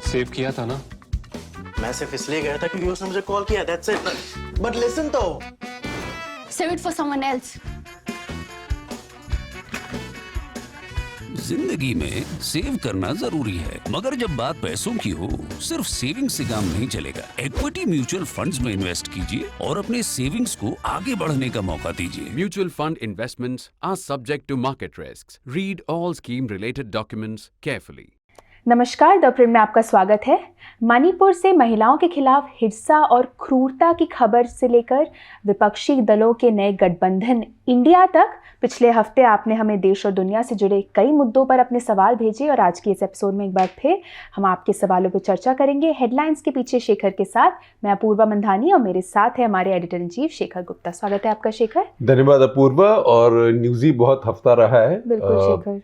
Save किया था ना? मैं सिर्फ इसलिए गया था क्योंकि उसने मुझे कॉल किया, that's it. But listen तो. Save it for someone else. जिंदगी में सेव करना जरूरी है, मगर जब बात पैसों की हो, सिर्फ सेविंग से काम नहीं चलेगा। इक्विटी म्यूचुअल फंड्स में इन्वेस्ट कीजिए और अपने सेविंग्स को आगे बढ़ने का मौका दीजिए। Mutual fund investments are subject to market risks. Read all scheme-related documents carefully. नमस्कार, द प्रिंट में आपका स्वागत है। मणिपुर से महिलाओं के खिलाफ हिंसा और क्रूरता की खबर से लेकर विपक्षी दलों के नए गठबंधन इंडिया तक पिछले हफ्ते आपने हमें देश और दुनिया से जुड़े कई मुद्दों पर अपने सवाल भेजे और आज के इस एपिसोड में एक बार फिर हम आपके सवालों पर चर्चा करेंगे। हेडलाइंस के पीछे शेखर के साथ मैं अपूर्वा मंधानी और मेरे साथ है हमारे editor in chief Shekhar Gupta. स्वागत है आपका शेखर। धन्यवाद अपूर्वा। और न्यूज़ी बहुत हफ्ता रहा है। बिल्कुल शेखर।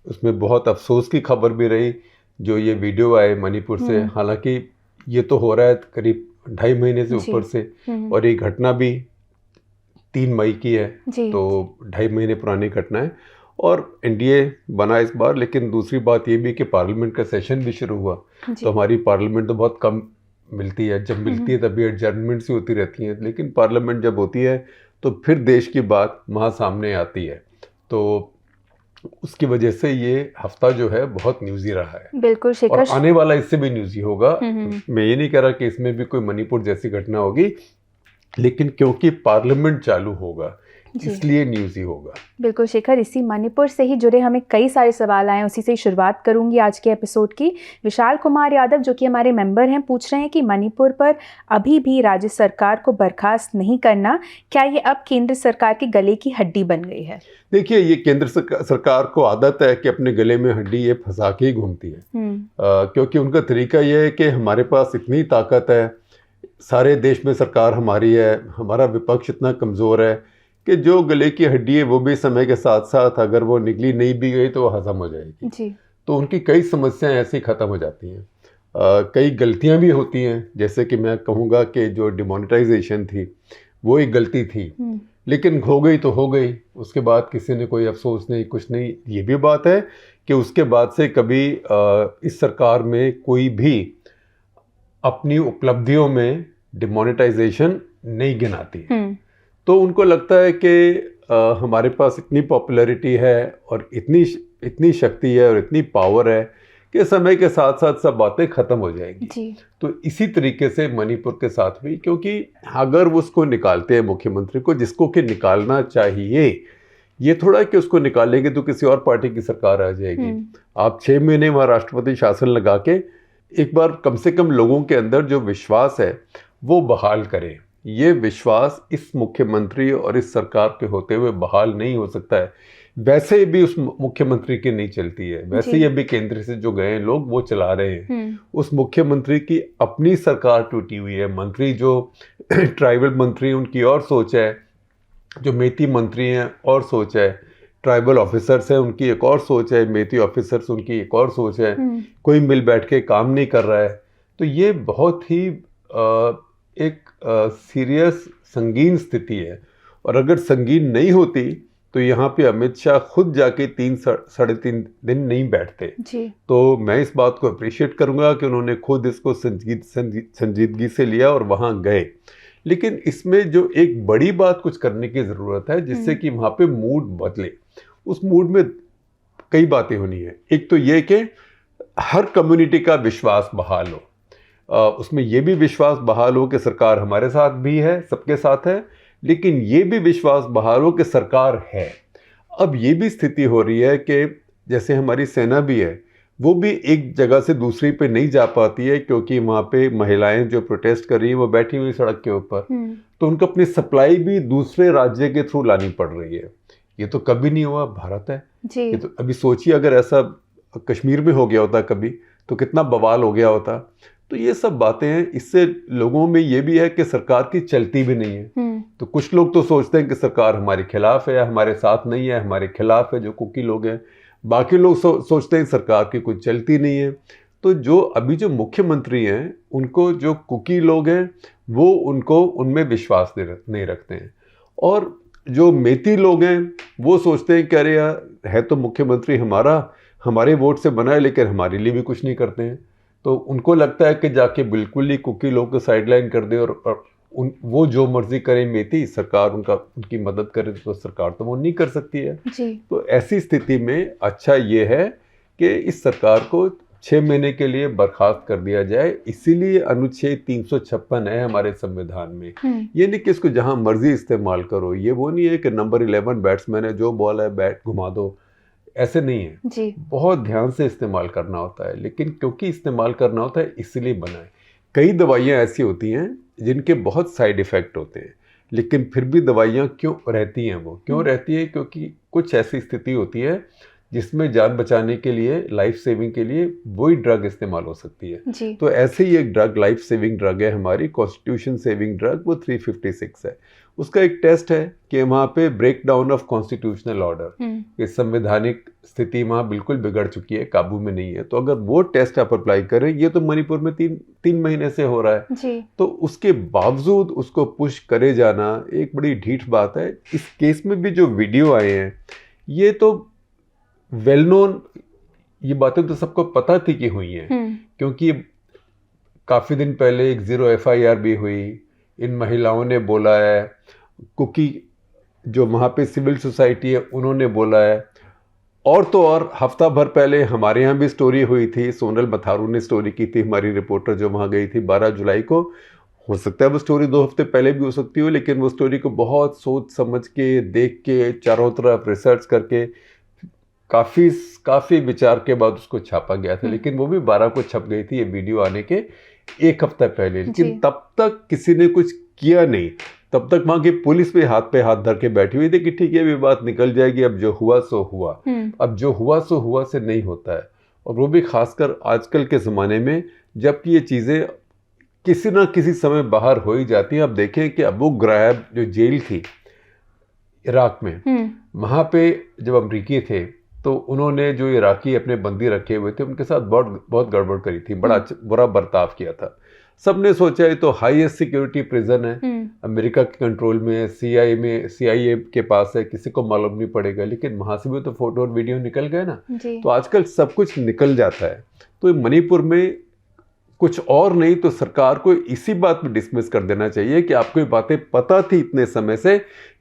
उसमें बहुत अफसोस की खबर भी रही जो ये वीडियो आए मणिपुर से। हालांकि ये तो हो रहा है करीब 2.5 महीने से ऊपर से, और ये घटना भी 3 मई की है, तो 2.5 महीने पुरानी घटना है। और एनडीए बना इस बार, लेकिन दूसरी बात ये भी कि पार्लियामेंट का सेशन भी शुरू हुआ। तो हमारी पार्लियामेंट तो बहुत कम मिलती है, जब मिलती है तभी एडजर्नमेंट सी होती रहती हैं, लेकिन पार्लियामेंट जब होती है तो फिर देश की बात वहाँ सामने आती है। तो उसकी वजह से ये हफ्ता जो है बहुत न्यूज़ी रहा है। बिल्कुल शेखर। और आने वाला इससे भी न्यूज़ी होगा। मैं ये नहीं कह रहा कि इसमें भी कोई मणिपुर जैसी घटना होगी, लेकिन क्योंकि पार्लियामेंट चालू होगा इसलिए न्यूज़ी होगा। बिल्कुल शेखर, इसी मणिपुर से ही जुड़े हमें कई सारे सवाल आए, उसी से ही शुरुआत करूंगी आज के एपिसोड की। विशाल कुमार यादव जो कि हमारे मेंबर हैं पूछ रहे हैं कि मणिपुर पर अभी भी राज्य सरकार को बर्खास्त नहीं करना, क्या ये अब केंद्र सरकार के गले की हड्डी बन गई है? देखिए, ये केंद्र सरकार को आदत है कि अपने गले में हड्डी ये फंसा के ही घूमती है। क्योंकि उनका तरीका ये है कि हमारे पास इतनी ताकत है, सारे देश में सरकार हमारी है, हमारा विपक्ष इतना कमज़ोर है कि जो गले की हड्डी है वो भी समय के साथ साथ अगर वो निकली नहीं भी गई तो वो हज़म हो जाएगी जी। तो उनकी कई समस्याएं ऐसी ख़त्म हो जाती हैं। कई गलतियां भी होती हैं, जैसे कि मैं कहूँगा कि जो डिमोनेटाइजेशन थी वो एक गलती थी, लेकिन हो गई तो हो गई, उसके बाद किसी ने कोई अफसोस नहीं, कुछ नहीं। ये भी बात है कि उसके बाद से कभी इस सरकार में कोई भी अपनी उपलब्धियों में डिमोनेटाइजेशन नहीं गिनाती। तो उनको लगता है कि हमारे पास इतनी पॉपुलैरिटी है और इतनी शक्ति है और इतनी पावर है कि समय के साथ साथ सब बातें ख़त्म हो जाएंगी जी। तो इसी तरीके से मणिपुर के साथ भी, क्योंकि अगर वो उसको निकालते हैं मुख्यमंत्री को, जिसको कि निकालना चाहिए, ये थोड़ा कि उसको निकालेंगे तो किसी और पार्टी की सरकार आ जाएगी। आप 6 महीने वहाँ राष्ट्रपति शासन लगा के एक बार कम से कम लोगों के अंदर जो विश्वास है वो बहाल करें। ये विश्वास इस मुख्यमंत्री और इस सरकार के होते हुए बहाल नहीं हो सकता है। वैसे भी उस मुख्यमंत्री की नहीं चलती है, वैसे ही अभी केंद्र से जो गए लोग वो चला रहे हैं। उस मुख्यमंत्री की अपनी सरकार टूटी हुई है। मंत्री जो ट्राइबल मंत्री उनकी और सोच है, जो मेती मंत्री हैं और सोच है, ट्राइबल ऑफिसर्स हैं उनकी एक और सोच है, मेती ऑफिसर्स उनकी एक और सोच है। कोई मिल बैठ के काम नहीं कर रहा है। तो ये बहुत ही एक सीरियस संगीन स्थिति है। और अगर संगीन नहीं होती तो यहाँ पे अमित शाह खुद जाके 3-3.5 दिन नहीं बैठते जी। तो मैं इस बात को अप्रिशिएट करूँगा कि उन्होंने खुद इसको संजीदगी से लिया और वहाँ गए। लेकिन इसमें जो एक बड़ी बात कुछ करने की ज़रूरत है जिससे कि वहाँ पे मूड बदले। उस मूड में कई बातें होनी है। एक तो ये कि हर कम्युनिटी का विश्वास बहाल हो, उसमें ये भी विश्वास बहाल हो कि सरकार हमारे साथ भी है, सबके साथ है, लेकिन ये भी विश्वास बहाल हो कि सरकार है। अब ये भी स्थिति हो रही है कि जैसे हमारी सेना भी है, वो भी एक जगह से दूसरी पे नहीं जा पाती है क्योंकि वहाँ पे महिलाएं जो प्रोटेस्ट कर रही हैं वो बैठी हुई सड़क के ऊपर, तो उनको अपनी सप्लाई भी दूसरे राज्य के थ्रू लानी पड़ रही है। ये तो कभी नहीं हुआ, भारत है जी। ये तो अभी सोचिए अगर ऐसा कश्मीर में हो गया होता कभी तो कितना बवाल हो गया होता। तो ये सब बातें हैं। इससे लोगों में ये भी है कि सरकार की चलती भी नहीं है। तो कुछ लोग तो सोचते हैं कि सरकार हमारे खिलाफ है, हमारे साथ नहीं है, हमारे खिलाफ है, जो कुकी लोग हैं। बाकी लोग सोचते हैं सरकार की कुछ चलती नहीं है। तो जो अभी जो मुख्यमंत्री हैं उनको जो कुकी लोग हैं वो उनको उनमें विश्वास नहीं रखते हैं, और जो मेती लोग हैं वो सोचते हैं कि अरे यार है तो मुख्यमंत्री हमारा, हमारे वोट से बना है, लेकिन हमारे लिए भी कुछ नहीं करते हैं। तो उनको लगता है कि जाके बिल्कुल ही कुकी लोग को साइडलाइन कर दे और वो जो मर्जी करें मेती, सरकार उनकी मदद करे, तो सरकार तो वो नहीं कर सकती है जी। तो ऐसी स्थिति में अच्छा ये है कि इस सरकार को 6 महीने के लिए बर्खास्त कर दिया जाए। इसीलिए अनुच्छेद 356 है हमारे संविधान में। ये नहीं कि इसको जहां मर्जी इस्तेमाल करो, ये वो नहीं है कि नंबर 11 बैट्समैन है, जो बॉल है बैट घुमा दो, ऐसे नहीं है जी। बहुत ध्यान से इस्तेमाल करना होता है। लेकिन क्योंकि इस्तेमाल करना होता है इसलिए बना है। कई दवाइयाँ ऐसी होती हैं जिनके बहुत साइड इफ़ेक्ट होते हैं, लेकिन फिर भी दवाइयाँ क्यों रहती हैं, वो क्यों रहती है? क्योंकि कुछ ऐसी स्थिति होती है जिसमें जान बचाने के लिए, लाइफ सेविंग के लिए वही ड्रग इस्तेमाल हो सकती है जी। तो ऐसे ही एक ड्रग, लाइफ सेविंग ड्रग है हमारी कॉन्स्टिट्यूशन सेविंग ड्रग, वो 356 है। उसका एक टेस्ट है कि वहाँ पे break down of constitutional order, ये संवैधानिक स्थिति वहाँ बिल्कुल बिगड़ चुकी है, काबू में नहीं है। तो अगर वो टेस्ट आप अप्लाई करें, ये तो मणिपुर में तीन महीने से हो रहा है जी। तो उसके बावजूद उसको पुश करे जाना एक बड़ी ढीठ बात है। इस केस में भी जो वीडियो आए हैं ये तो वेल नोन, ये बातें तो सबको पता थी कि हुई हैं, क्योंकि काफ़ी दिन पहले एक 0 FIR भी हुई। इन महिलाओं ने बोला है, कुकी जो वहाँ पे सिविल सोसाइटी है उन्होंने बोला है, और तो और हफ्ता भर पहले हमारे यहाँ भी स्टोरी हुई थी, सोनल मथारू ने स्टोरी की थी, हमारी रिपोर्टर जो वहाँ गई थी 12 जुलाई को। हो सकता है वो स्टोरी 2 हफ्ते पहले भी हो सकती हो, लेकिन वो स्टोरी को बहुत सोच समझ के, देख के, चारों तरफ रिसर्च करके, काफ़ी विचार के बाद उसको छापा गया था। लेकिन वो भी 12 को छप गई थी ये वीडियो आने के 1 हफ्ता पहले। लेकिन तब तक किसी ने कुछ किया नहीं, तब तक वहाँ की पुलिस भी हाथ पे हाथ धर के बैठी हुई थी कि ठीक है, ये बात निकल जाएगी, अब जो हुआ सो हुआ। अब जो हुआ सो हुआ से नहीं होता है, और वो भी खासकर आजकल के ज़माने में जबकि ये चीज़ें किसी ना किसी समय बाहर हो ही जाती हैं। अब देखें कि अबू ग्राइब जो जेल थी इराक में, वहाँ पे जब अमरीकी थे तो उन्होंने जो इराकी अपने बंदी रखे हुए थे उनके साथ बहुत गड़बड़ करी थी, बड़ा बुरा बर्ताव किया था। सबने सोचा ये तो हाईएस्ट सिक्योरिटी प्रिजन है, अमेरिका के कंट्रोल में है, CIA के पास है, किसी को मालूम नहीं पड़ेगा। लेकिन वहाँ से भी तो फोटो और वीडियो निकल गए ना, तो आजकल सब कुछ निकल जाता है। तो मणिपुर में कुछ और नहीं तो सरकार को इसी बात में डिसमिस कर देना चाहिए कि आपको ये बातें पता थी इतने समय से,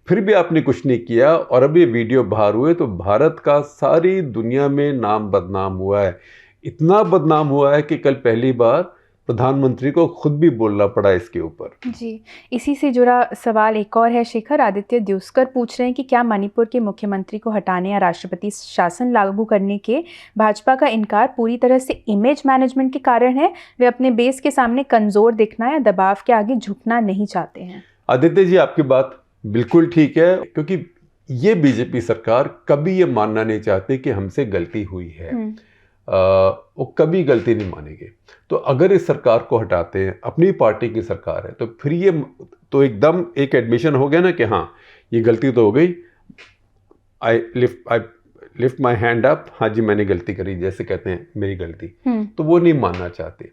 फिर भी आपने कुछ नहीं किया, और अब ये वीडियो बाहर हुए तो भारत का सारी दुनिया में नाम बदनाम हुआ है। इतना बदनाम हुआ है कि कल पहली बार प्रधानमंत्री को खुद भी बोलना पड़ा इसके ऊपर। जी, इसी से जुड़ा सवाल एक और है शेखर। आदित्य द्यूस्कर पूछ रहे हैं कि क्या मणिपुर के मुख्यमंत्री को हटाने या राष्ट्रपति शासन लागू करने के भाजपा का इनकार पूरी तरह से इमेज मैनेजमेंट के कारण है? वे अपने बेस के सामने कमजोर दिखना या दबाव के आगे झुकना नहीं चाहते हैं। आदित्य जी, आपकी बात बिल्कुल ठीक है, क्योंकि ये बीजेपी सरकार कभी ये मानना नहीं चाहती कि हमसे गलती हुई है। वो कभी गलती नहीं मानेंगे। तो अगर इस सरकार को हटाते हैं, अपनी पार्टी की सरकार है, तो फिर ये तो एकदम एक एडमिशन हो गया ना कि हाँ ये गलती तो हो गई, आई लिफ्ट माई हैंड अप, हाँ जी मैंने गलती करी, जैसे कहते हैं मेरी गलती। तो वो नहीं मानना चाहते,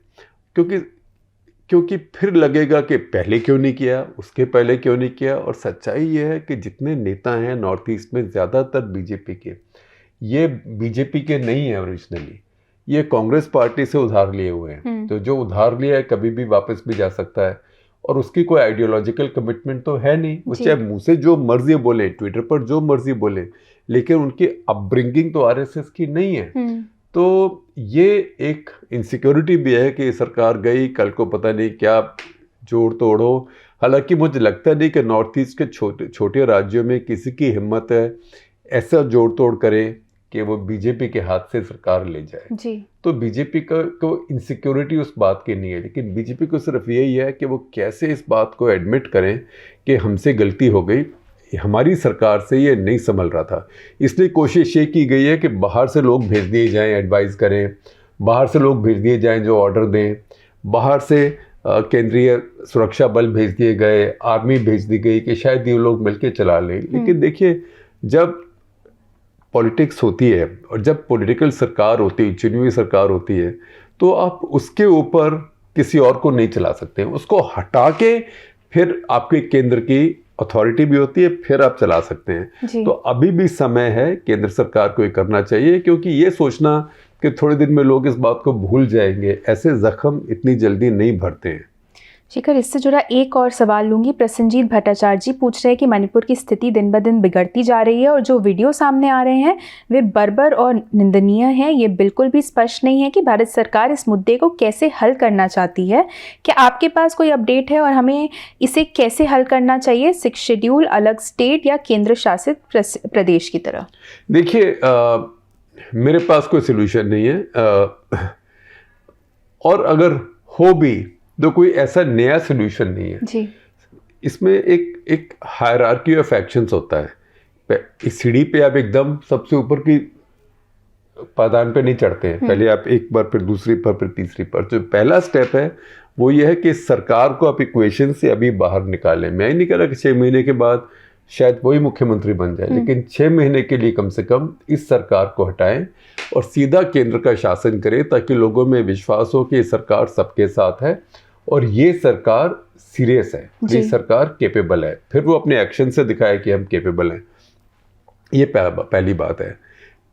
क्योंकि फिर लगेगा कि पहले क्यों नहीं किया, उसके पहले क्यों नहीं किया। और सच्चाई ये है कि जितने नेता हैं नॉर्थ ईस्ट में ज़्यादातर बीजेपी के, ये बीजेपी के नहीं है ओरिजिनली, ये कांग्रेस पार्टी से उधार लिए हुए हैं। तो जो उधार लिया है कभी भी वापस भी जा सकता है, और उसकी कोई आइडियोलॉजिकल कमिटमेंट तो है नहीं। वो चाहे मुंह से जो मर्जी बोले, ट्विटर पर जो मर्जी बोले, लेकिन उनकी अपब्रिंगिंग तो आरएसएस की नहीं है। तो ये एक इनसिक्योरिटी भी है कि सरकार गई, कल को पता नहीं क्या जोड़ तोड़ हो। हालांकि मुझे लगता नहीं कि नॉर्थ ईस्ट के छोटे राज्यों में किसी की हिम्मत है ऐसा जोड़ तोड़ करे कि वो बीजेपी के हाथ से सरकार ले जाए जी। तो बीजेपी को इनसिक्योरिटी उस बात की नहीं है, लेकिन बीजेपी को सिर्फ यही है कि वो कैसे इस बात को एडमिट करें कि हमसे गलती हो गई, हमारी सरकार से ये नहीं संभल रहा था। इसलिए कोशिश ये की गई है कि बाहर से लोग भेज दिए जाएं, एडवाइस करें, बाहर से लोग भेज दिए जाएं जो ऑर्डर दें, बाहर से केंद्रीय सुरक्षा बल भेज दिए गए, आर्मी भेज दी गई कि शायद ये लोग मिलकर चला लें। लेकिन देखिए, जब पॉलिटिक्स होती है और जब पॉलिटिकल सरकार होती है, चुनी हुई सरकार होती है, तो आप उसके ऊपर किसी और को नहीं चला सकते। उसको हटा के फिर आपके केंद्र की अथॉरिटी भी होती है, फिर आप चला सकते हैं। तो अभी भी समय है, केंद्र सरकार को ये करना चाहिए, क्योंकि ये सोचना कि थोड़े दिन में लोग इस बात को भूल जाएंगे। ऐसे जख्म इतनी जल्दी नहीं भरते हैं। शेखर, इससे जुड़ा एक और सवाल लूँगी। प्रसन्नजीत भट्टाचार्य जी पूछ रहे हैं कि मणिपुर की स्थिति दिन ब दिन बिगड़ती जा रही है और जो वीडियो सामने आ रहे हैं वे बर्बर और निंदनीय हैं। ये बिल्कुल भी स्पष्ट नहीं है कि भारत सरकार इस मुद्दे को कैसे हल करना चाहती है। क्या आपके पास कोई अपडेट है और हमें इसे कैसे हल करना चाहिए, 6 शेड्यूल, अलग स्टेट या केंद्र शासित प्रदेश की तरह? देखिए, मेरे पास कोई सोल्यूशन नहीं है, और अगर हो भी तो कोई ऐसा नया सोल्यूशन नहीं है जी। इसमें एक हायरार्की ऑफ एक्शंस होता है। इस सीढ़ी पे आप एकदम सबसे ऊपर की पायदान पे नहीं चढ़ते हैं। पहले आप एक बार, फिर दूसरी पर, फिर तीसरी पर। जो पहला स्टेप है वो ये है कि सरकार को आप इक्वेशन से अभी बाहर निकालें। मैं नहीं कह रहा कि 6 महीने के बाद शायद वही मुख्यमंत्री बन जाए, लेकिन 6 महीने के लिए कम से कम इस सरकार को हटाएं और सीधा केंद्र का शासन करें, ताकि लोगों में विश्वास हो कि ये सरकार सबके साथ है और ये सरकार सीरियस है, ये सरकार केपेबल है। फिर वो अपने एक्शन से दिखाए कि हम केपेबल हैं। ये पहली बात है।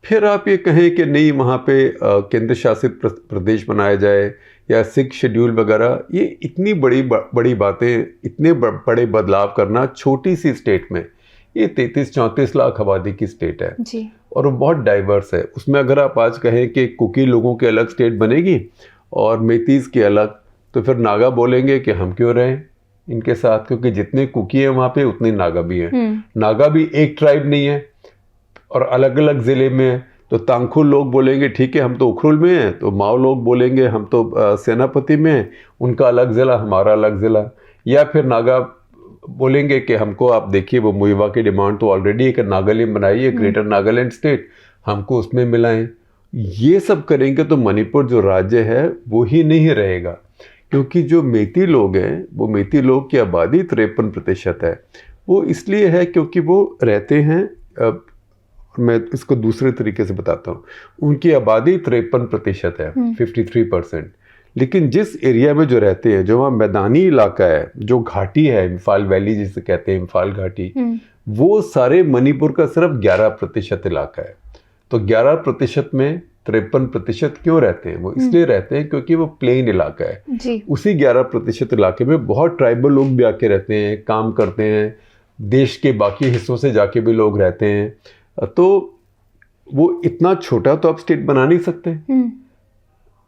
फिर आप ये कहें कि नहीं, वहाँ पे केंद्र शासित प्रदेश बनाया जाए या 6 शेड्यूल वगैरह, ये इतनी बड़ी बातें, इतने बड़े बदलाव करना छोटी सी स्टेट में, ये 33-34 लाख आबादी की स्टेट है जी। और वो बहुत डाइवर्स है। उसमें अगर आप आज कहें कि कुकी लोगों के अलग स्टेट बनेगी और मेतीज़ की अलग, तो फिर नागा बोलेंगे कि हम क्यों रहें इनके साथ, क्योंकि जितने कुकी हैं वहाँ पे उतने नागा भी हैं। नागा भी एक ट्राइब नहीं है और अलग अलग ज़िले में है। तो तांखुल लोग बोलेंगे ठीक है हम तो उखरुल में हैं, तो माओ लोग बोलेंगे हम तो सेनापति में हैं, उनका अलग ज़िला हमारा अलग ज़िला। या फिर नागा बोलेंगे कि हमको आप देखिए वो मुइवा की डिमांड तो ऑलरेडी एक नागालैंड बनाई है, ग्रेटर नागालैंड स्टेट, हमको उसमें मिलाएं। ये सब करेंगे तो मणिपुर जो राज्य है वो ही नहीं रहेगा, क्योंकि जो मेती लोग हैं, वो मेती लोग की आबादी 53% है। वो इसलिए है क्योंकि वो रहते हैं, मैं इसको दूसरे तरीके से बताता हूँ, उनकी आबादी 53% है, 53%। लेकिन जिस एरिया में जो रहते हैं, जो वहाँ मैदानी इलाका है, जो घाटी है, इम्फाल वैली जिसे कहते हैं, इम्फाल घाटी, वो सारे मणिपुर का सिर्फ 11% इलाका है। तो 11% में 53% क्यों रहते हैं? वो इसलिए रहते हैं क्योंकि वो प्लेन इलाका है जी। उसी 11% इलाके में बहुत ट्राइबल लोग भी आके रहते हैं, काम करते हैं, देश के बाकी हिस्सों से जाके भी लोग रहते हैं। तो वो इतना छोटा तो आप स्टेट बना नहीं सकते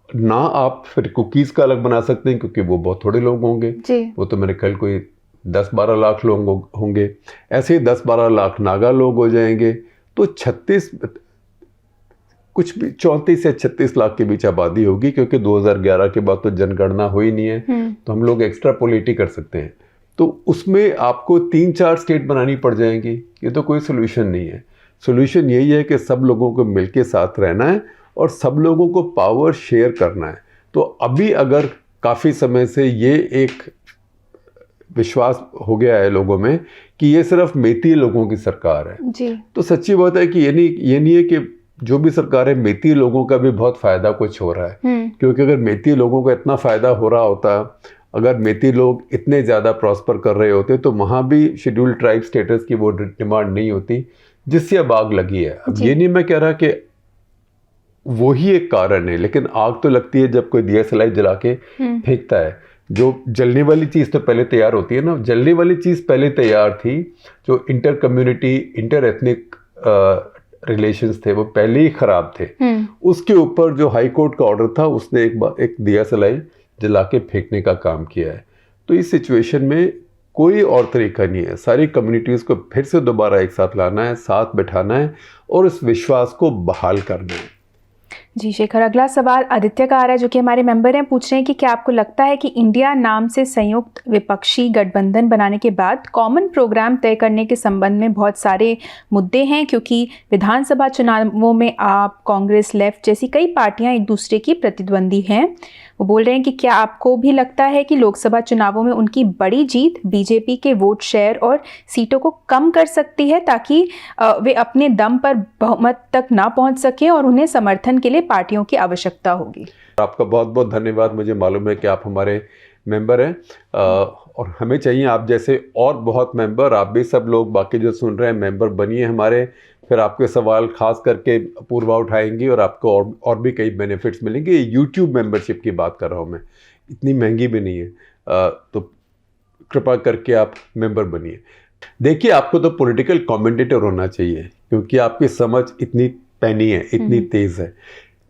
ना। आप फिर कुकीज़ का अलग बना सकते हैं क्योंकि वो बहुत थोड़े लोग होंगे जी। वो तो मेरे ख्याल कोई 10-12 लाख लोग होंगे। ऐसे ही 10-12 लाख नागा लोग हो जाएंगे, तो 34 से 36 लाख के बीच आबादी होगी, क्योंकि 2011 के बाद तो जनगणना हुई नहीं है, तो हम लोग एक्स्ट्रा पोलिटी कर सकते हैं। तो उसमें आपको 3-4 स्टेट बनानी पड़ जाएंगी। ये तो कोई सोल्यूशन नहीं है। सोल्यूशन यही है कि सब लोगों को मिलके साथ रहना है और सब लोगों को पावर शेयर करना है। तो अभी अगर काफ़ी समय से ये एक विश्वास हो गया है लोगों में कि ये सिर्फ मेती लोगों की सरकार है जी। तो सच्ची बात है कि ये नहीं है कि जो भी सरकार है मेती लोगों का भी बहुत फ़ायदा कुछ हो रहा है। क्योंकि अगर मेती लोगों को इतना फ़ायदा हो रहा होता, अगर मेती लोग इतने ज़्यादा प्रॉस्पर कर रहे होते, तो वहाँ भी शेड्यूल ट्राइब स्टेटस की वो डिमांड नहीं होती जिससे अब आग लगी है। अब ये नहीं मैं कह रहा कि वो ही एक कारण है, लेकिन आग तो लगती है जब कोई दिया सलाई जला के फेंकता है। जो जलने वाली चीज़ तो पहले तैयार होती है ना, जलने वाली चीज़ पहले तैयार थी। जो inter community, inter ethnic relations थे वो पहले ही ख़राब थे। उसके ऊपर जो हाई कोर्ट का ऑर्डर था उसने एक दिया सलाई जला के फेंकने का काम किया है। तो इस सिचुएशन में कोई और तरीका नहीं है। सारी कम्युनिटीज़ को फिर से दोबारा एक साथ लाना है, साथ बैठाना है और इस विश्वास को बहाल करना है। जी शेखर, अगला सवाल आदित्य का आ रहा है जो कि हमारे मेंबर हैं। पूछ रहे हैं कि क्या आपको लगता है कि इंडिया नाम से संयुक्त विपक्षी गठबंधन बनाने के बाद कॉमन प्रोग्राम तय करने के संबंध में बहुत सारे मुद्दे हैं, क्योंकि विधानसभा चुनावों में आप, कांग्रेस, लेफ्ट जैसी कई पार्टियां एक दूसरे की प्रतिद्वंदी हैं। वो बोल रहे हैं कि क्या आपको भी लगता है कि लोकसभा चुनावों में उनकी बड़ी जीत बीजेपी के वोट शेयर और सीटों को कम कर सकती है, ताकि वे अपने दम पर बहुमत तक ना पहुंच सके और उन्हें समर्थन के लिए पार्टियों की आवश्यकता होगी? आपका बहुत बहुत धन्यवाद। मुझे मालूम है कि आप हमारे मेंबर हैं और हमें चाहिए आप जैसे और बहुत मेंबर। आप भी सब लोग बाकी जो सुन रहे हैं मेंबर बनिए हमारे, फिर आपके सवाल खास करके पूर्वा उठाएंगी और आपको और भी कई बेनिफिट्स मिलेंगे। यूट्यूब मेंबरशिप की बात कर रहा हूँ मैं, इतनी महंगी भी नहीं है, तो कृपा करके आप मेंबर बनिए। देखिए, आपको तो पॉलिटिकल कमेंटेटर होना चाहिए क्योंकि आपकी समझ इतनी पैनी है, इतनी तेज़ है।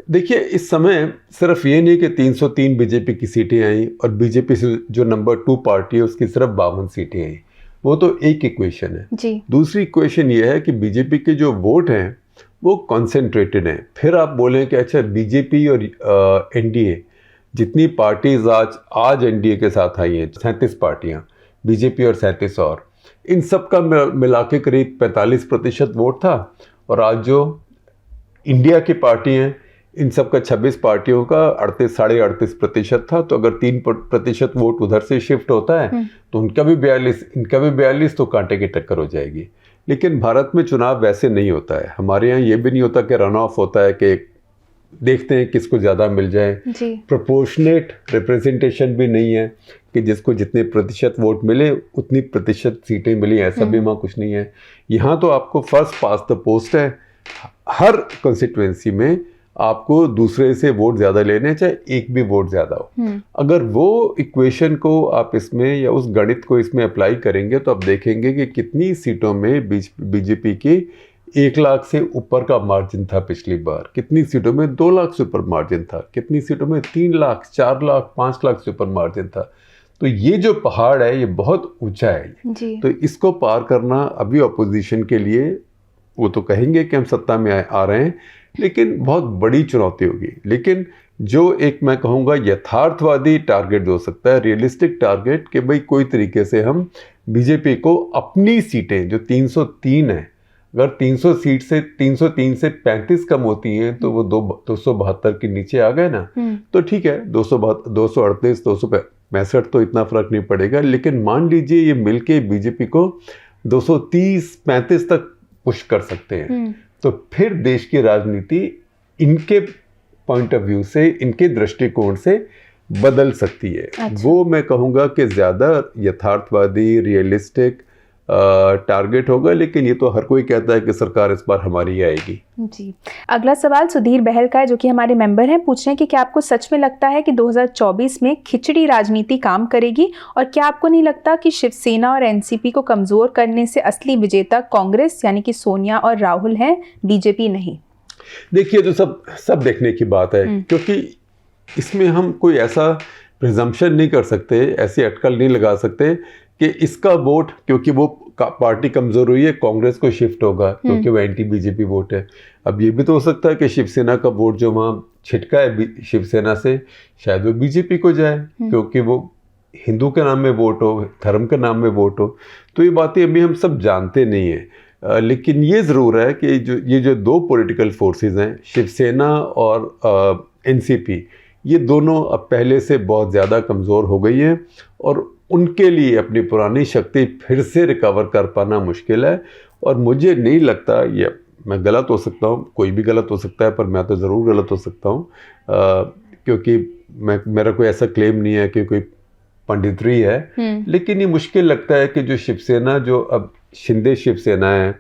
देखिए, इस समय सिर्फ ये नहीं कि 303 बीजेपी की सीटें आई और बीजेपी से जो नंबर 2 पार्टी है उसकी सिर्फ 52 सीटें आई, वो तो एक इक्वेशन है जी। दूसरी इक्वेशन ये है कि बीजेपी के जो वोट हैं वो कॉन्सेंट्रेटेड हैं। फिर आप बोलें कि अच्छा, बीजेपी और एनडीए जितनी पार्टीज आज एनडीए के साथ आई हैं, 37 पार्टियाँ, बीजेपी और 37 और, इन सब का मिला के करीब 45% वोट था। और आज जो इंडिया की पार्टी हैं, इन सब का 26 पार्टियों का 38-38.5% था। तो अगर 3% वोट उधर से शिफ्ट होता है तो उनका भी 42, तो कांटे की टक्कर हो जाएगी। लेकिन भारत में चुनाव वैसे नहीं होता है। हमारे यहाँ ये भी नहीं होता कि रन ऑफ होता है कि देखते हैं किसको ज़्यादा मिल जाए। प्रोपोर्शनेट रिप्रेजेंटेशन भी नहीं है कि जिसको जितने प्रतिशत वोट मिले उतनी प्रतिशत सीटें मिली, ऐसा भी वहाँ कुछ नहीं है। यहाँ तो आपको फर्स्ट पास द पोस्ट है। हर कॉन्स्टिट्यूएंसी में आपको दूसरे से वोट ज़्यादा लेने, चाहे एक भी वोट ज़्यादा हो। अगर वो इक्वेशन को आप इसमें या उस गणित को इसमें अप्लाई करेंगे तो आप देखेंगे कि कितनी सीटों में बीजेपी की 1 लाख से ऊपर का मार्जिन था पिछली बार, कितनी सीटों में 2 लाख से ऊपर मार्जिन था, कितनी सीटों में 3 लाख, 4 लाख, 5 लाख से ऊपर मार्जिन था। तो ये जो पहाड़ है ये बहुत ऊंचा है जी। तो इसको पार करना अभी अपोजिशन के लिए, वो तो कहेंगे कि हम सत्ता में आ रहे हैं, लेकिन बहुत बड़ी चुनौती होगी। लेकिन जो एक मैं कहूँगा यथार्थवादी टारगेट हो सकता है, रियलिस्टिक टारगेट, कि भाई कोई तरीके से हम बीजेपी को अपनी सीटें जो 303 है, अगर 303 से 35 कम होती हैं तो वो 272 के नीचे आ गए ना, तो ठीक है, 238, 265 तो इतना फर्क नहीं पड़ेगा। लेकिन मान लीजिए ये मिलके बीजेपी को 230-35 तक पुश कर सकते हैं, तो फिर देश की राजनीति इनके पॉइंट ऑफ व्यू से, इनके दृष्टिकोण से बदल सकती है। अच्छा। वो मैं कहूँगा कि ज़्यादा यथार्थवादी, रियलिस्टिक टारगेट होगा। लेकिन ये तो हर कोई कहता है कि सरकार इस बार हमारी आएगी। जी। अगला सवाल सुधीर बहल का है, जो कि हमारे मेंबर हैं। पूछ रहे हैं कि क्या आपको सच में लगता है कि 2024 में खिचड़ी राजनीति काम करेगी, और क्या आपको नहीं लगता कि शिवसेना और एनसीपी को कमज़ोर करने से असली विजेता कांग्रेस यानी कि सोनिया और राहुल हैं, बीजेपी नहीं? देखिए, तो सब देखने की बात है, क्योंकि इसमें हम कोई ऐसा प्रिजम्पशन नहीं कर सकते, ऐसी अटकल नहीं लगा सकते कि इसका वोट, क्योंकि वो पार्टी कमज़ोर हुई है, कांग्रेस को शिफ्ट होगा क्योंकि वो एंटी बीजेपी वोट है। अब ये भी तो हो सकता है कि शिवसेना का वोट जो वहाँ छिटका है शिवसेना से, शायद वो बीजेपी को जाए, क्योंकि वो हिंदू के नाम में वोट हो, धर्म के नाम में वोट हो। तो ये बातें अभी हम सब जानते नहीं हैं। लेकिन ये ज़रूर है कि ये जो 2 पॉलिटिकल फोर्सेस हैं, शिवसेना और एनसीपी, ये दोनों अब पहले से बहुत ज़्यादा कमज़ोर हो गई हैं और उनके लिए अपनी पुरानी शक्ति फिर से रिकवर कर पाना मुश्किल है। और मुझे नहीं लगता, ये मैं गलत हो सकता हूँ, कोई भी गलत हो सकता है, पर मैं तो ज़रूर गलत हो सकता हूँ, क्योंकि मेरा कोई ऐसा क्लेम नहीं है कि कोई पंडितरी है। लेकिन ये मुश्किल लगता है कि जो शिवसेना, जो अब शिंदे शिवसेना है,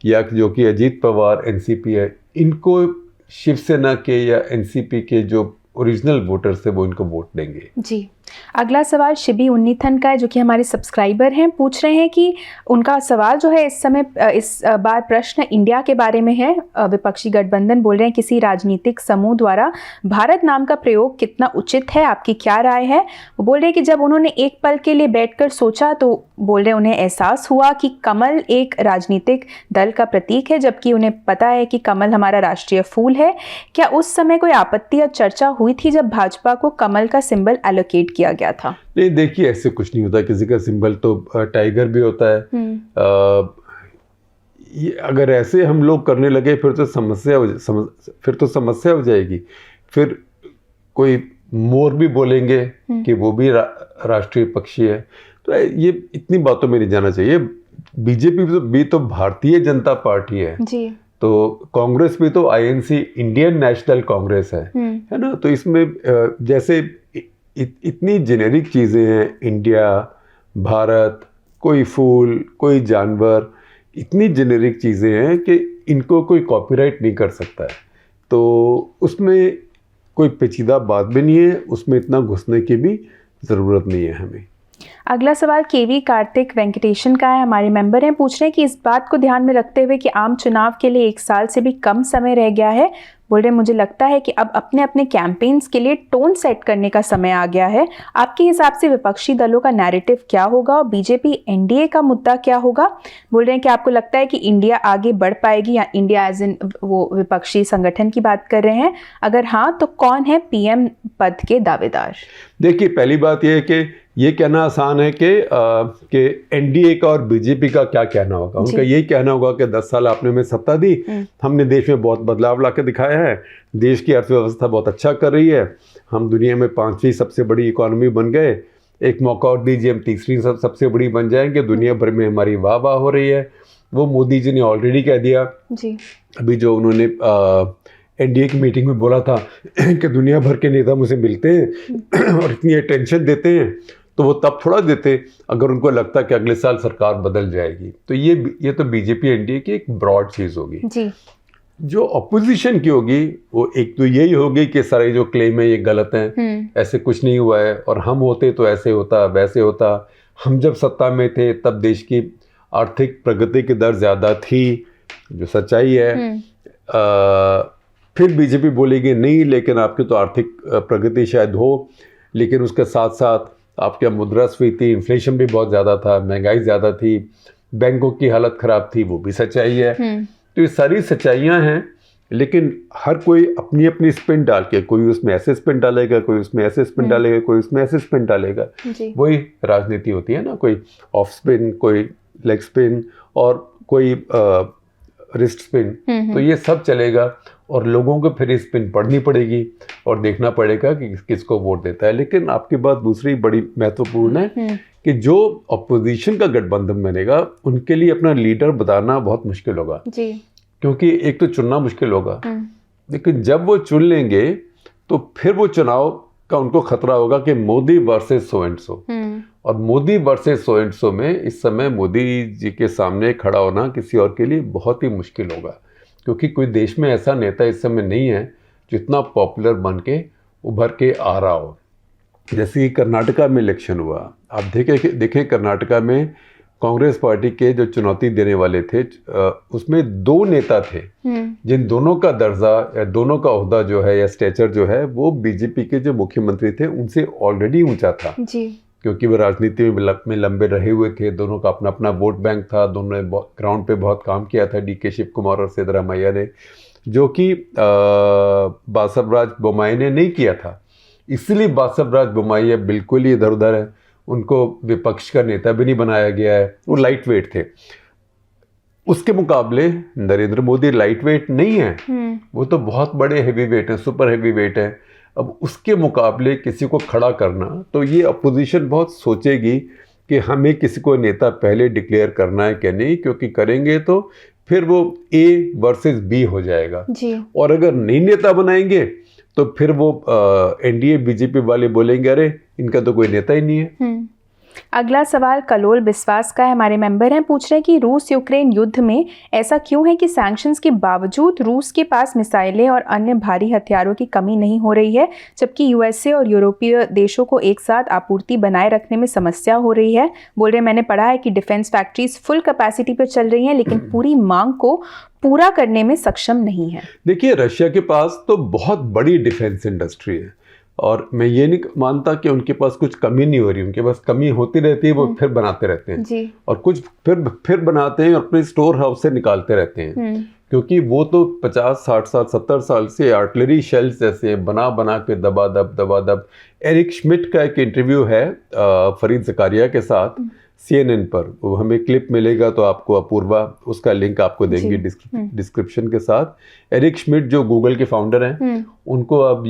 या जो कि अजीत पवार एनसीपी है, इनको शिवसेना के या एनसीपी के जो ओरिजिनल वोटर्स है वो इनको वोट देंगे। जी। अगला सवाल शिबी उन्नीथन का है, जो कि हमारे सब्सक्राइबर हैं। पूछ रहे हैं कि उनका सवाल जो है इस बार प्रश्न इंडिया के बारे में है। विपक्षी गठबंधन बोल रहे हैं किसी राजनीतिक समूह द्वारा भारत नाम का प्रयोग कितना उचित है, आपकी क्या राय है? वो बोल रहे हैं कि जब उन्होंने एक पल के लिए बैठकर सोचा तो बोल रहे उन्हें एहसास हुआ कि कमल एक राजनीतिक दल का प्रतीक है, जबकि उन्हें पता है कि कमल हमारा राष्ट्रीय फूल है। क्या उस समय कोई आपत्ति या चर्चा हुई थी जब भाजपा को कमल का सिंबल एलोकेट किया गया था? नहीं, देखिए, ऐसे कुछ नहीं होता। किसी का सिंबल तो टाइगर भी होता है। ये अगर ऐसे हम लोग करने लगे फिर तो समस्या हो जाएगी। फिर कोई मोर भी बोलेंगे कि वो भी राष्ट्रीय पक्षी है। तो ये इतनी बातों में नहीं जाना चाहिए। बीजेपी भी तो भारतीय जनता पार्टी है जी। तो कांग्रेस भी तो आईएनसी, इंडियन नेशनल कांग्रेस है ना। तो इसमें जैसे इतनी जेनेरिक चीज़ें हैं, इंडिया, भारत, कोई फूल, कोई जानवर, इतनी जेनेरिक चीज़ें हैं कि इनको कोई कॉपीराइट नहीं कर सकता है, तो उसमें कोई पेचीदा बात भी नहीं है, उसमें इतना घुसने की भी ज़रूरत नहीं है हमें। अगला सवाल केवी कार्तिक वेंकटेशन का है, हमारे मेंबर हैं, पूछ रहे हैं कि इस बात को ध्यान में रखते हुए कि आम चुनाव के लिए 1 साल से भी कम समय रह गया है, बोल रहे मुझे लगता है कि अब अपने अपने कैंपेन्स के लिए टोन सेट करने का समय आ गया है। आपके हिसाब से विपक्षी दलों का नैरेटिव क्या होगा और बीजेपी एनडीए का मुद्दा क्या होगा? बोल रहे हैं कि आपको लगता है कि इंडिया आगे बढ़ पाएगी, या इंडिया एज इन वो विपक्षी संगठन की बात कर रहे हैं, अगर हाँ तो कौन है पीएम पद के दावेदार? देखिए, पहली बात यह है कि ये कहना आसान है कि एनडीए का और बीजेपी का क्या कहना होगा। उनका यही कहना होगा कि 10 साल आपने हमें सत्ता दी, हमने देश में बहुत बदलाव ला के दिखाया है, देश की अर्थव्यवस्था बहुत अच्छा कर रही है, हम दुनिया में 5वीं सबसे बड़ी इकोनॉमी बन गए, एक मौका और दीजिए हम 3री सबसे बड़ी बन जाएंगे, दुनिया भर में हमारी वाह वाह हो रही है। वो मोदी जी ने ऑलरेडी कह दिया जी। अभी जो उन्होंने एनडीए की मीटिंग में बोला था कि दुनिया भर के नेता मुझे मिलते हैं और इतनी अटेंशन देते हैं, तो वो तब थोड़ा देते अगर उनको लगता कि अगले साल सरकार बदल जाएगी। तो ये तो बीजेपी एनडीए की एक ब्रॉड चीज़ होगी जी। जो अपोजिशन की होगी वो एक तो यही होगी कि सारे जो क्लेम है ये गलत हैं, ऐसे कुछ नहीं हुआ है, और हम होते तो ऐसे होता वैसे होता, हम जब सत्ता में थे तब देश की आर्थिक प्रगति की दर ज़्यादा थी, जो सच्चाई है। फिर बीजेपी बोलेगी नहीं, लेकिन आपकी तो आर्थिक प्रगति शायद हो, लेकिन उसके साथ साथ आपके मुद्रास्फीति, इन्फ्लेशन भी बहुत ज़्यादा था, महंगाई ज़्यादा थी, बैंकों की हालत ख़राब थी, वो भी सच्चाई है। तो ये सारी सच्चाइयाँ हैं, लेकिन हर कोई अपनी अपनी स्पिन डाल के, कोई उसमें ऐसे स्पिन डालेगा, कोई उसमें ऐसे स्पिन डालेगा, कोई उसमें ऐसे स्पिन डालेगा। वही राजनीति होती है ना, कोई ऑफ स्पिन, कोई लेग स्पिन और कोई रिस्ट स्पिन। तो ये सब चलेगा और लोगों को फिर स्पिन पढ़नी पड़ेगी और देखना पड़ेगा कि किसको वोट देता है। लेकिन आपकी बात दूसरी बड़ी महत्वपूर्ण है कि जो अपोजिशन का गठबंधन बनेगा उनके लिए अपना लीडर बताना बहुत मुश्किल होगा जी। क्योंकि एक तो चुनना मुश्किल होगा, लेकिन जब वो चुन लेंगे तो फिर वो चुनाव का उनको खतरा होगा कि Modi versus so and so, और Modi versus so and so में इस समय मोदी जी के सामने खड़ा होना किसी और के लिए बहुत ही मुश्किल होगा, क्योंकि कोई देश में ऐसा नेता इस समय नहीं है जितना पॉपुलर बन के उभर के आ रहा हो। जैसे कि कर्नाटका में इलेक्शन हुआ, आप देखें कर्नाटका में कांग्रेस पार्टी के जो चुनौती देने वाले थे उसमें 2 नेता थे जिन दोनों का दर्जा या दोनों का ओहदा जो है या स्टेचर जो है वो बीजेपी के जो मुख्यमंत्री थे उनसे ऑलरेडी ऊंचा था जी। क्योंकि वो राजनीति में लंबे रहे हुए थे, दोनों का अपना अपना वोट बैंक था, दोनों ने ग्राउंड पे बहुत काम किया था, डीके शिव कुमार और सिद्धरामैया ने, जो कि बासवराज बोम्मई ने नहीं किया था। इसलिए बासवराज बोम्मई अब बिल्कुल ही इधर उधर है, उनको विपक्ष का नेता भी नहीं बनाया गया है, वो लाइट वेट थे। उसके मुकाबले नरेंद्र मोदी लाइट वेट नहीं है, वो तो बहुत बड़े हैवी वेट हैं, सुपर हैवी वेट है। अब उसके मुकाबले किसी को खड़ा करना, तो ये अपोजिशन बहुत सोचेगी कि हमें किसी को नेता पहले डिक्लेयर करना है कि नहीं, क्योंकि करेंगे तो फिर वो ए वर्सेस बी हो जाएगा जी। और अगर नई नेता बनाएंगे तो फिर वो एनडीए बीजेपी वाले बोलेंगे अरे इनका तो कोई नेता ही नहीं है। अगला सवाल कलोल विश्वास का है, हमारे मेंबर हैं, पूछ रहे हैं कि रूस यूक्रेन युद्ध में ऐसा क्यों है कि सैंक्शंस के बावजूद रूस के पास मिसाइलें और अन्य भारी हथियारों की कमी नहीं हो रही है, जबकि यूएसए और यूरोपीय देशों को एक साथ आपूर्ति बनाए रखने में समस्या हो रही है। बोल रहे मैंने पढ़ा है कि डिफेंस फैक्ट्रीज फुल कैपेसिटी पर चल रही हैं, लेकिन पूरी मांग को पूरा करने में सक्षम नहीं है। देखिए, रशिया के पास तो बहुत बड़ी डिफेंस इंडस्ट्री है और मैं ये नहीं मानता कि उनके पास कुछ कमी नहीं हो रही, उनके पास कमी होती रहती है, वो फिर बनाते रहते हैं जी। और कुछ फिर बनाते हैं और अपने स्टोर हाउस से निकालते रहते हैं, क्योंकि वो तो 50, 60 साल 70 साल से आर्टिलरी शेल्स जैसे बना के दबा। एरिक श्मिट का एक इंटरव्यू है फरीद ज़कारिया के साथ CNN पर, वो हमें क्लिप मिलेगा तो आपको अपूर्वा उसका लिंक आपको देंगी डिस्क्रिप्शन के साथ। एरिक श्मिट जो गूगल के फाउंडर हैं, उनको अब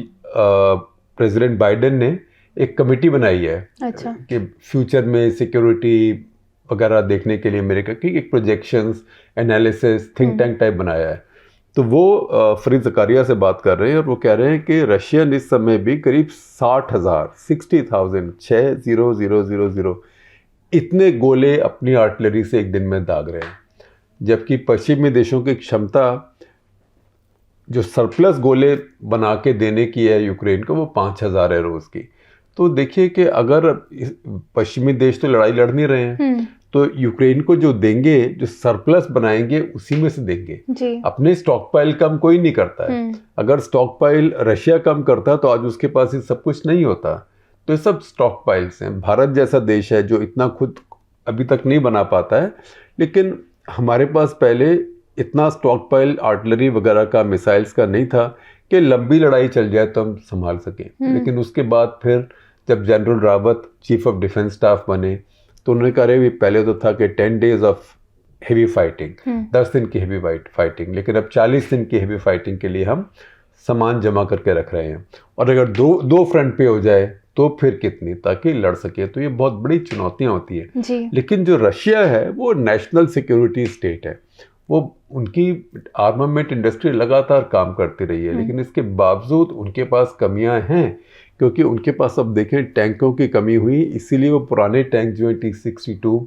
प्रेसिडेंट बाइडेन ने एक कमेटी बनाई है कि फ्यूचर में सिक्योरिटी वगैरह देखने के लिए अमेरिका की एक projections analysis think tank type बनाया है। तो वो फरीद ज़कारिया से बात कर रहे हैं और वो कह रहे हैं कि रशियन इस समय भी करीब 60,000 इतने गोले अपनी आर्टिलरी से एक दिन में दाग रहे हैं, जबकि पश्चिमी देशों की क्षमता जो सरप्लस गोले बना के देने की है यूक्रेन को, वो 5,000 है रोज़ की। तो देखिए कि अगर पश्चिमी देश तो लड़ाई लड़ नहीं रहे हैं, तो यूक्रेन को जो देंगे, जो सरप्लस बनाएंगे, उसी में से देंगे जी। अपने स्टॉक पाइल कम कोई नहीं करता है। अगर स्टॉक पाइल रशिया कम करता तो आज उसके पास ये सब कुछ नहीं होता। तो ये सब स्टॉक पाइल्स हैं। भारत जैसा देश है जो इतना खुद अभी तक नहीं बना पाता है, लेकिन हमारे पास पहले इतना स्टॉक पाइल आर्टिलरी वगैरह का, मिसाइल्स का नहीं था कि लंबी लड़ाई चल जाए तो हम संभाल सकें। लेकिन उसके बाद फिर जब general Rawat chief of defence staff बने तो उन्होंने कहा रे पहले तो था कि 10 days ऑफ हेवी फाइटिंग, 10 दिन की हेवी फाइटिंग, लेकिन अब 40 दिन की हेवी फाइटिंग के लिए हम सामान जमा करके रख रहे हैं। और अगर दो फ्रंट पे हो जाए तो फिर कितनी, ताकि लड़ सके। तो ये बहुत बड़ी चुनौतियाँ होती हैं। लेकिन जो रशिया है वो नेशनल सिक्योरिटी स्टेट है, वो उनकी आर्मामेंट इंडस्ट्री लगातार काम करती रही है, लेकिन इसके बावजूद उनके पास कमियां हैं, क्योंकि उनके पास अब देखें टैंकों की कमी हुई, इसीलिए वो पुराने टैंक जो है T-62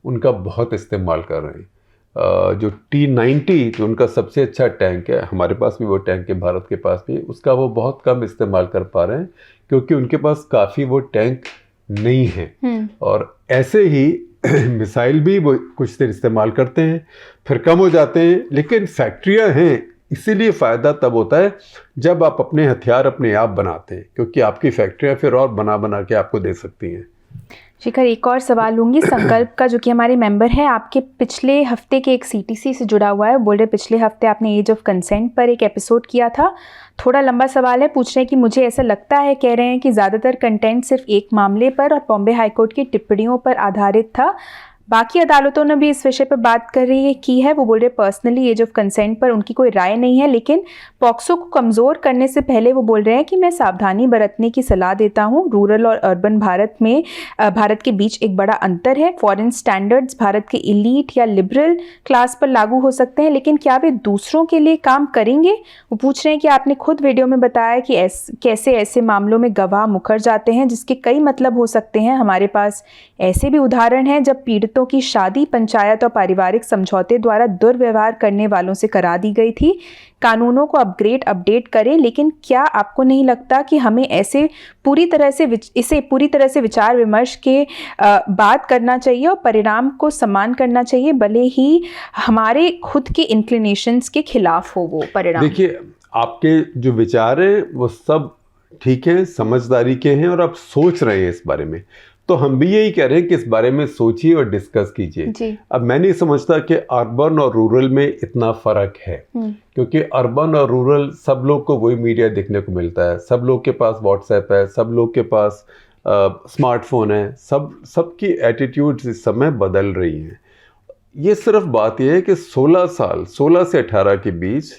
उनका बहुत इस्तेमाल कर रहे हैं। जो T-90 जो उनका सबसे अच्छा टैंक है, हमारे पास भी वो टैंक है, भारत के पास भी, उसका वो बहुत कम इस्तेमाल कर पा रहे हैं क्योंकि उनके पास काफ़ी वो टैंक नहीं है। और ऐसे ही मिसाइल भी वो कुछ देर इस्तेमाल करते हैं, फिर कम हो जाते हैं, लेकिन फैक्ट्रियां हैं। इसीलिए फ़ायदा तब होता है जब आप अपने हथियार अपने आप बनाते हैं, क्योंकि आपकी फैक्ट्रियां फिर और बना के आपको दे सकती हैं। शिखर, एक और सवाल लूँगी संकल्प का, जो कि हमारे मेंबर है, आपके पिछले हफ्ते के एक CTC से जुड़ा हुआ है। बोल रहे पिछले हफ्ते आपने एज ऑफ कंसेंट पर एक एपिसोड किया था। थोड़ा लंबा सवाल है, पूछ रहे हैं कि मुझे ऐसा लगता है, कह रहे हैं कि ज़्यादातर कंटेंट सिर्फ एक मामले पर और बॉम्बे हाईकोर्ट की टिप्पणियों पर आधारित था। बाकी अदालतों ने भी इस विषय पर बात की है। वो बोल रहे पर्सनली एज ऑफ कंसेंट पर उनकी कोई राय नहीं है, लेकिन पॉक्सो को कमज़ोर करने से पहले वो बोल रहे हैं कि मैं सावधानी बरतने की सलाह देता हूँ। रूरल और अर्बन भारत के बीच एक बड़ा अंतर है। फॉरेन स्टैंडर्ड्स भारत के इलीट या लिबरल क्लास पर लागू हो सकते हैं, लेकिन क्या वे दूसरों के लिए काम करेंगे? वो पूछ रहे हैं कि आपने खुद वीडियो में बताया कि कैसे ऐसे मामलों में गवाह मुकर जाते हैं, जिसके कई मतलब हो सकते हैं। हमारे पास ऐसे भी उदाहरण हैं जब पीड़ितों की शादी पंचायत और पारिवारिक समझौते द्वारा दुर्व्यवहार करने वालों से करा दी गई थी। कानूनों को अपडेट करें, लेकिन क्या आपको नहीं लगता कि हमें इसे पूरी तरह से विचार विमर्श के बाद करना चाहिए और परिणाम को सम्मान करना चाहिए, भले ही हमारे खुद के इंक्लिनेशंस के खिलाफ हो वो परिणाम? देखिए, आपके जो विचार हैं वो सब ठीक है, समझदारी के हैं और आप सोच रहे हैं इस बारे में, तो हम भी यही कह रहे हैं कि इस बारे में सोचिए और डिस्कस कीजिए। अब मैं नहीं समझता कि अर्बन और रूरल में इतना फ़र्क है, क्योंकि अर्बन और रूरल सब लोग को वही मीडिया देखने को मिलता है, सब लोग के पास व्हाट्सएप है, सब लोग के पास स्मार्टफोन है, सबकी एटीट्यूड्स इस समय बदल रही हैं। ये सिर्फ बात यह है कि 16 से 18 के बीच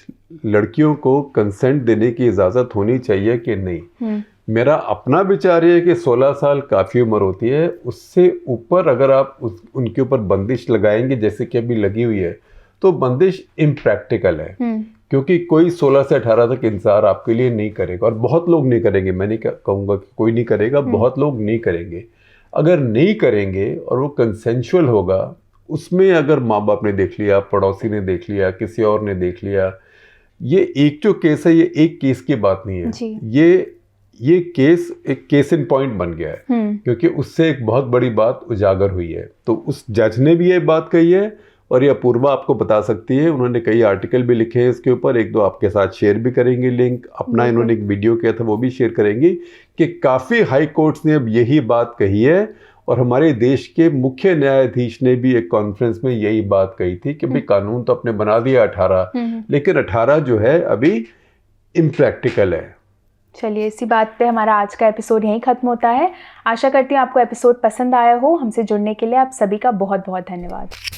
लड़कियों को कंसेंट देने की इजाज़त होनी चाहिए कि नहीं। मेरा अपना विचार ये है कि 16 साल काफ़ी उम्र होती है। उससे ऊपर अगर आप उनके ऊपर बंदिश लगाएंगे, जैसे कि अभी लगी हुई है, तो बंदिश इम्प्रैक्टिकल है, क्योंकि कोई 16 से 18 तक इंतजार आपके लिए नहीं करेगा, और बहुत लोग नहीं करेंगे। मैं नहीं कहूँगा कि कोई नहीं करेगा, बहुत लोग नहीं करेंगे। अगर नहीं करेंगे और वो कंसेंशुअल होगा, उसमें अगर माँ बाप ने देख लिया, पड़ोसी ने देख लिया, किसी और ने देख लिया, ये एक जो केस है, ये एक केस की बात नहीं है। ये केस एक केस इन पॉइंट बन गया है, क्योंकि उससे एक बहुत बड़ी बात उजागर हुई है। तो उस जज ने भी ये बात कही है, और ये अपूर्वा आपको बता सकती है, उन्होंने कई आर्टिकल भी लिखे हैं इसके ऊपर, एक दो आपके साथ शेयर भी करेंगे लिंक। अपना इन्होंने एक वीडियो किया था, वो भी शेयर करेंगे, कि काफ़ी हाई कोर्ट्स ने अब यही बात कही है, और हमारे देश के मुख्य न्यायाधीश ने भी एक कॉन्फ्रेंस में यही बात कही थी कि भाई कानून तो आपने बना दिया 18, लेकिन 18 जो है अभी इम्प्रैक्टिकल है। चलिए, इसी बात पे हमारा आज का एपिसोड यहीं ख़त्म होता है। आशा करती हूँ आपको एपिसोड पसंद आया हो। हमसे जुड़ने के लिए आप सभी का बहुत बहुत धन्यवाद।